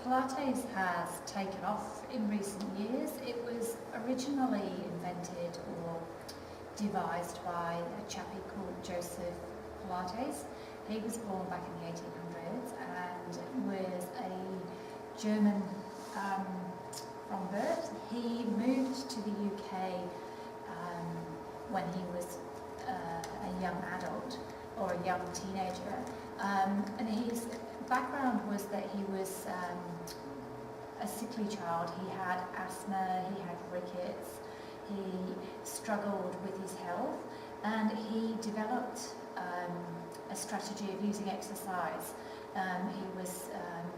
Pilates has taken off in recent years. It was originally invented or devised by a chappie called Joseph Pilates. He was born back in the 1800s and was a German from birth. He moved to the UK when he was a young adult or a young teenager, and his background was that he was a sickly child. He had asthma, he had rickets, he struggled with his health, and he developed a strategy of using exercise. He was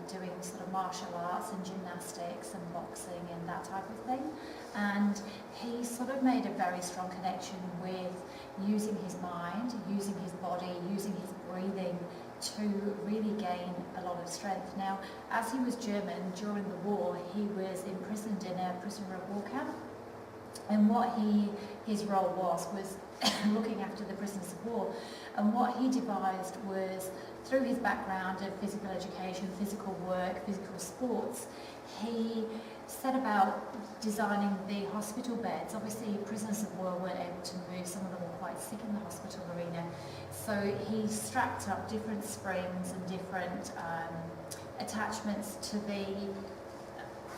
doing sort of martial arts and gymnastics and boxing and that type of thing, and he sort of made a very strong connection with using his mind, using his body, using his breathing to really gain a lot of strength. Now, as he was German, during the war, he was imprisoned in a prisoner of war camp, and what his role was looking after the prisoners of war. And what he devised was, through his background of physical education, physical work, physical sports, he set about designing the hospital beds. Obviously, prisoners of war weren't able to move, some of them were quite sick in the hospital arena. So he strapped up different springs and different attachments to the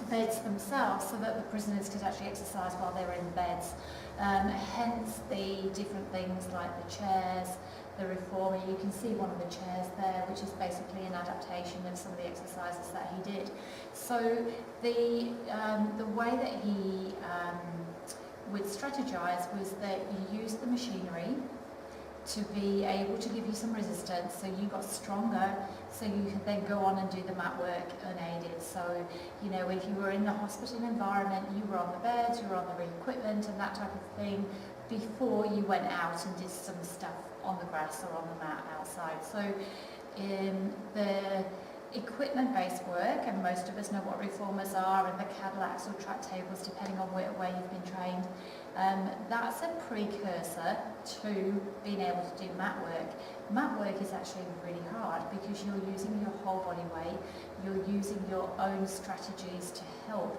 beds themselves so that the prisoners could actually exercise while they were in the beds. Hence the different things like the chairs, the reformer. You can see one of the chairs there, which is basically an adaptation of some of the exercises that he did. So the way that he would strategize was that you use the machinery to be able to give you some resistance, so you got stronger, so you could then go on and do the mat work unaided. So, you know, if you were in the hospital environment, you were on the beds, you were on the equipment and that type of thing before you went out and did some stuff on the grass or on the mat outside. So in the equipment-based work, and most of us know what reformers are and the Cadillacs or track tables depending on where you've been trained, that's a precursor to being able to do mat work. Mat work is actually really hard because you're using your whole body weight, you're using your own strategies to help,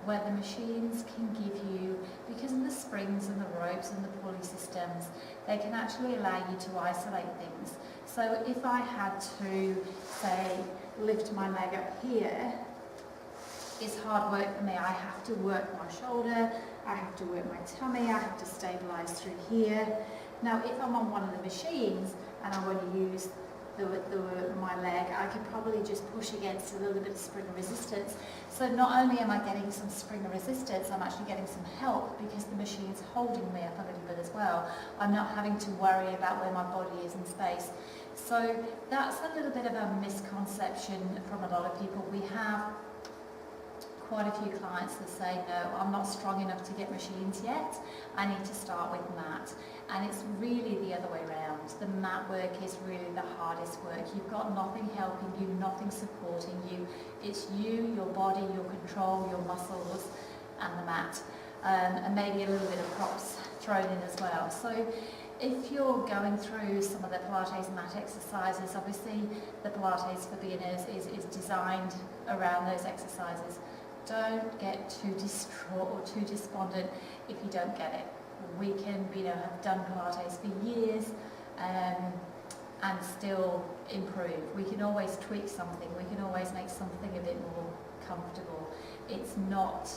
where the machines can give you, because of the springs and the ropes and the pulley systems, they can actually allow you to isolate things. So if I had to, say, lift my leg up here, it's hard work for me. I have to work my shoulder, I have to work my tummy, I have to stabilize through here. Now, if I'm on one of the machines and I want to use my leg, I could probably just push against a little bit of spring resistance. So not only am I getting some spring resistance, I'm actually getting some help because the machine's holding me up a little bit as well. I'm not having to worry about where my body is in space. So that's a little bit of a misconception from a lot of people. We have quite a few clients that say, no, I'm not strong enough to get machines yet, I need to start with mat. And it's really the other way around. The mat work is really the hardest work. You've got nothing helping you, nothing supporting you. It's you, your body, your control, your muscles, and the mat. And maybe a little bit of props thrown in as well. So if you're going through some of the Pilates mat exercises, obviously the Pilates for beginners is designed around those exercises. Don't get too distraught or too despondent if you don't get it. We can, have done Pilates for years and still improve. We can always tweak something. We can always make something a bit more comfortable. It's not,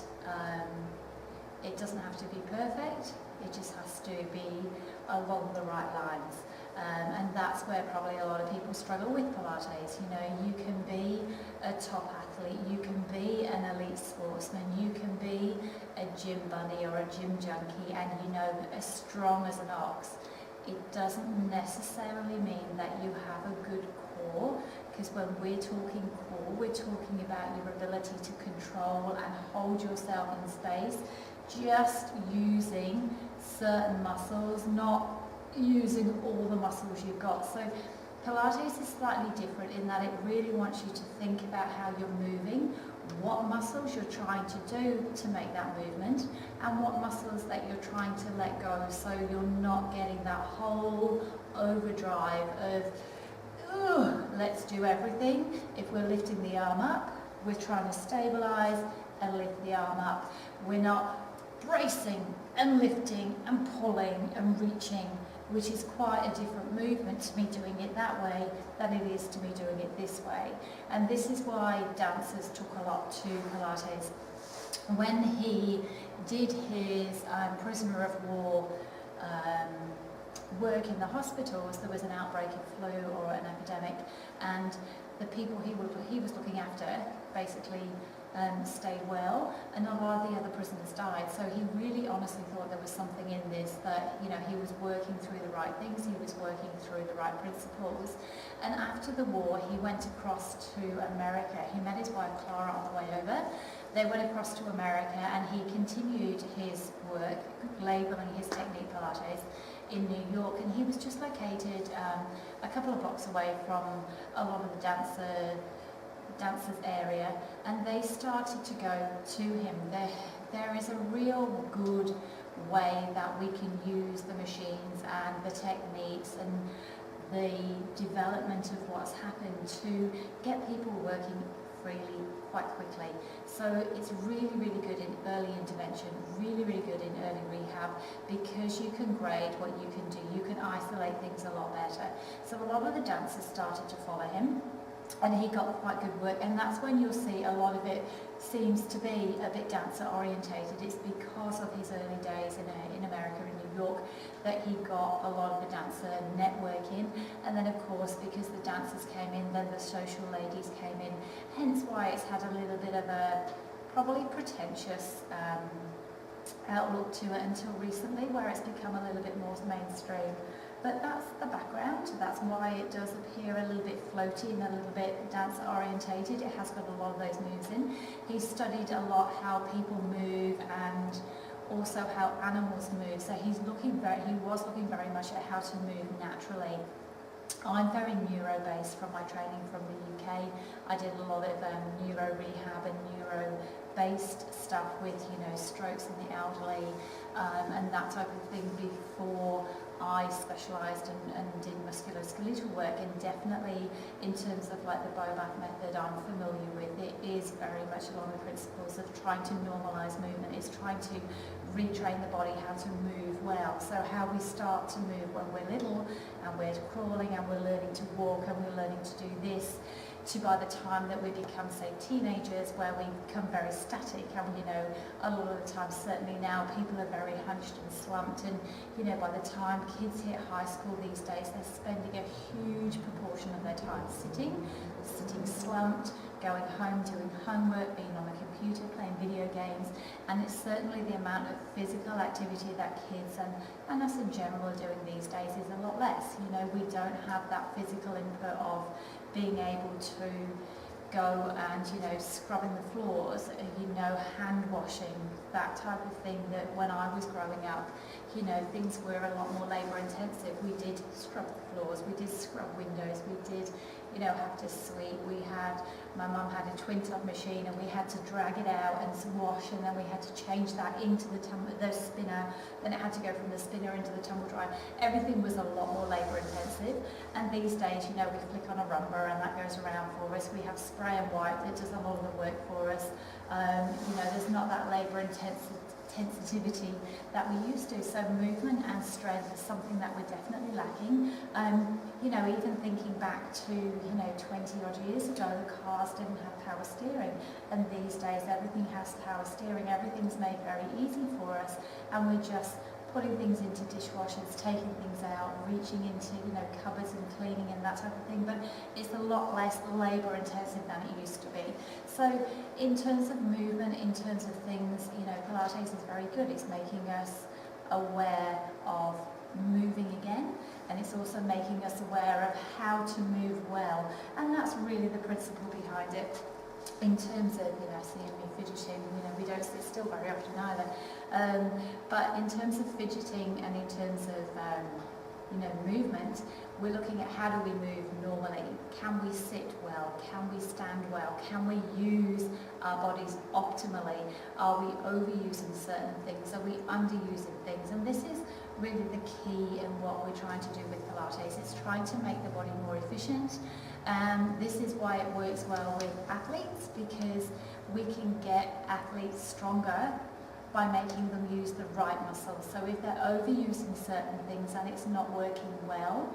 it doesn't have to be perfect. It just has to be along the right lines. And that's where probably a lot of people struggle with Pilates. You can be a top athlete, you can be an elite sportsman, you can be a gym bunny or a gym junkie and as strong as an ox. It doesn't necessarily mean that you have a good core, because when we're talking core, we're talking about your ability to control and hold yourself in space, just using certain muscles, not using all the muscles you've got. So Pilates is slightly different in that it really wants you to think about how you're moving, what muscles you're trying to do to make that movement, and what muscles that you're trying to let go, so you're not getting that whole overdrive of let's do everything. If we're lifting the arm up, We're trying to stabilise and lift the arm up. We're not bracing and lifting and pulling and reaching, which is quite a different movement to me doing it that way than it is to me doing it this way. And this is why dancers took a lot to Pilates. When he did his prisoner of war work in the hospitals, there was an outbreak of flu or an epidemic, and the people he was looking after basically stayed well, and a lot of the other prisoners died. So he really honestly thought there was something in this, that, you know, he was working through the right things, he was working through the right principles. And after the war, he went across to America. He met his wife Clara on the way over. They went across to America, and he continued his work, labelling his technique Pilates, in New York, and he was just located a couple of blocks away from a lot of the dancers area, and they started to go to him. There is a real good way that we can use the machines and the techniques and the development of what's happened to get people working freely quite quickly. So it's really, really good in early intervention, really, really good in early rehab, because you can grade what you can do. You can isolate things a lot better. So a lot of the dancers started to follow him, and he got quite good work, and that's when you'll see a lot of it seems to be a bit dancer orientated. It's because of his early days in America, in New York, that he got a lot of the dancer networking, and then of course because the dancers came in, then the social ladies came in, hence why it's had a little bit of a probably pretentious outlook to it until recently, where it's become a little bit more mainstream. But that's the background, that's why it does appear a little bit floaty and a little bit dancer orientated. It has got a lot of those moves in. He studied a lot how people move and also how animals move. So he was looking very much at how to move naturally. I'm very neuro-based from my training from the UK. I did a lot of neuro rehab and neuro-based stuff with, you know, strokes in the elderly and that type of thing before I specialised and did musculoskeletal work. And definitely in terms of like the biomath method I'm familiar with, it is very much along the principles of trying to normalise movement. It's trying to retrain the body how to move well. So how we start to move when we're little and we're crawling and we're learning to walk and we're learning to do this, to by the time that we become, say, teenagers, where we become very static, and, you know, a lot of the time, certainly now, people are very hunched and slumped, and, you know, by the time kids hit high school these days, they're spending a huge proportion of their time sitting slumped, going home, doing homework, being on the computer, playing video games, and it's certainly the amount of physical activity that kids and us in general are doing these days is a lot less. You know, we don't have that physical input of being able to go and, you know, scrubbing the floors, you know, hand washing, that type of thing, that when I was growing up, you know, things were a lot more labour intensive. We did scrub the floors, we did scrub windows, we did, you know, have to sweep. My mum had a twin tub machine, and we had to drag it out and wash, and then we had to change that into the spinner, then it had to go from the spinner into the tumble dryer. Everything was a lot more labour intensive, and these days, you know, we flick on a rumba and that goes around for us. We have spray and wipe that does a lot of the work for us. You know, there's not that labour intensity that we used to. So movement and strength is something that we're definitely lacking. You know, even thinking back to, you know, 20 odd years ago, the cars didn't have power steering, and these days everything has power steering. Everything's made very easy for us, and we're just putting things into dishwashers, taking things out, reaching into, you know, cupboards and cleaning and that type of thing, but it's a lot less labour intensive than it used to be. So in terms of movement, in terms of things, you know, Pilates is very good. It's making us aware of moving again, and it's also making us aware of how to move well, and that's really the principle behind it. In terms of, you know, seeing me fidgeting, you know, we don't sit still very often either. But in terms of fidgeting and in terms of, you know, movement, we're looking at how do we move normally. Can we sit well? Can we stand well? Can we use our bodies optimally? Are we overusing certain things? Are we underusing things? And this is really the key in what we're trying to do with Pilates. It's trying to make the body more efficient. This is why it works well with athletes, because we can get athletes stronger by making them use the right muscles. So if they're overusing certain things and it's not working well,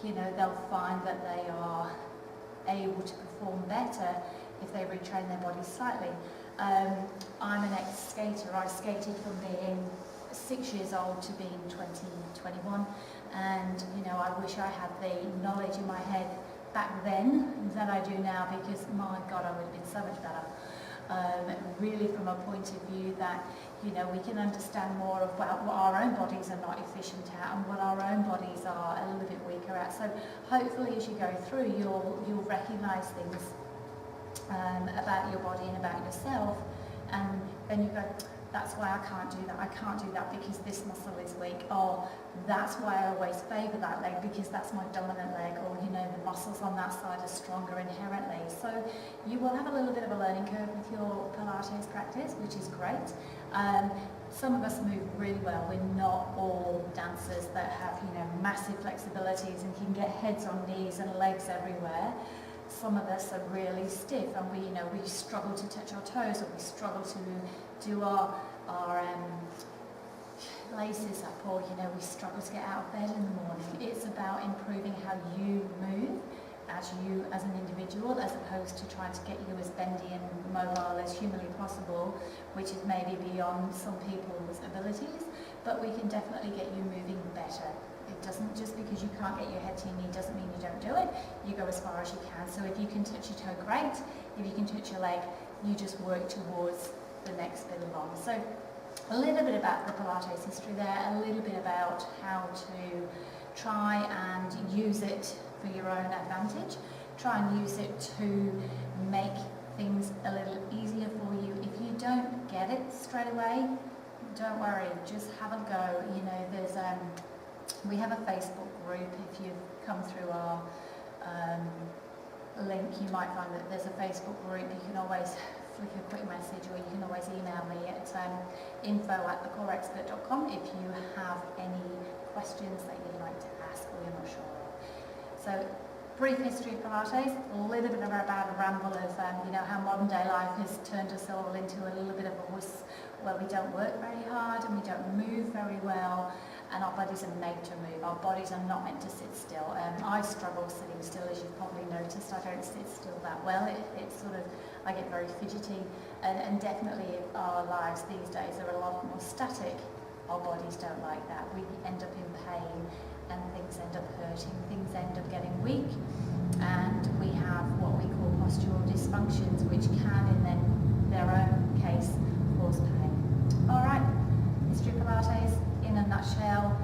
they'll find that they are able to perform better if they retrain their body slightly. I'm an ex-skater. I skated from being 6 years old to being 20, 21, and I wish I had the knowledge in my head back then than I do now, because my God, I would have been so much better. Really from a point of view that we can understand more of what our own bodies are not efficient at and what our own bodies are a little bit weaker at. So hopefully as you go through, you'll recognise things about your body and about yourself, and then you go, that's why I can't do that. I can't do that because this muscle is weak. Or that's why I always favour that leg, because that's my dominant leg. Or the muscles on that side are stronger inherently. So you will have a little bit of a learning curve with your Pilates practice, which is great. Some of us move really well. We're not all dancers that have massive flexibilities and can get heads on knees and legs everywhere. Some of us are really stiff, and we struggle to touch our toes, or we struggle to do our laces up, or we struggle to get out of bed in the morning. It's about improving how you move as an individual, as opposed to trying to get you as bendy and mobile as humanly possible, which is maybe beyond some people's abilities, but we can definitely get you moving better. It doesn't, just because you can't get your head to your knee doesn't mean you don't do it. You go as far as you can. So if you can touch your toe, great. If you can touch your leg, you just work towards the next bit along. So a little bit about the Pilates history there, a little bit about how to try and use it for your own advantage. Try and use it to make things a little easier for you. If you don't get it straight away, don't worry, just have a go. We have a Facebook group. If you've come through our link, you might find that there's a Facebook group. You can always flick a quick message, or you can always email me at info@thecoreexpert.com if you have any questions that you'd like to ask or you're not sure of. So, brief history of Pilates, a little bit about a ramble of how modern day life has turned us all into a little bit of a wuss, where we don't work very hard and we don't move very well, and our bodies are made to move. Our bodies are not meant to sit still. I struggle sitting still, as you've probably noticed. I don't sit still that well. It's sort of, I get very fidgety, and definitely our lives these days are a lot more static. Our bodies don't like that. We end up in pain, and things end up hurting, things end up getting weak, and we have what we call postural dysfunctions, which can in their own case cause pain. All right, history of Pilates in a nutshell.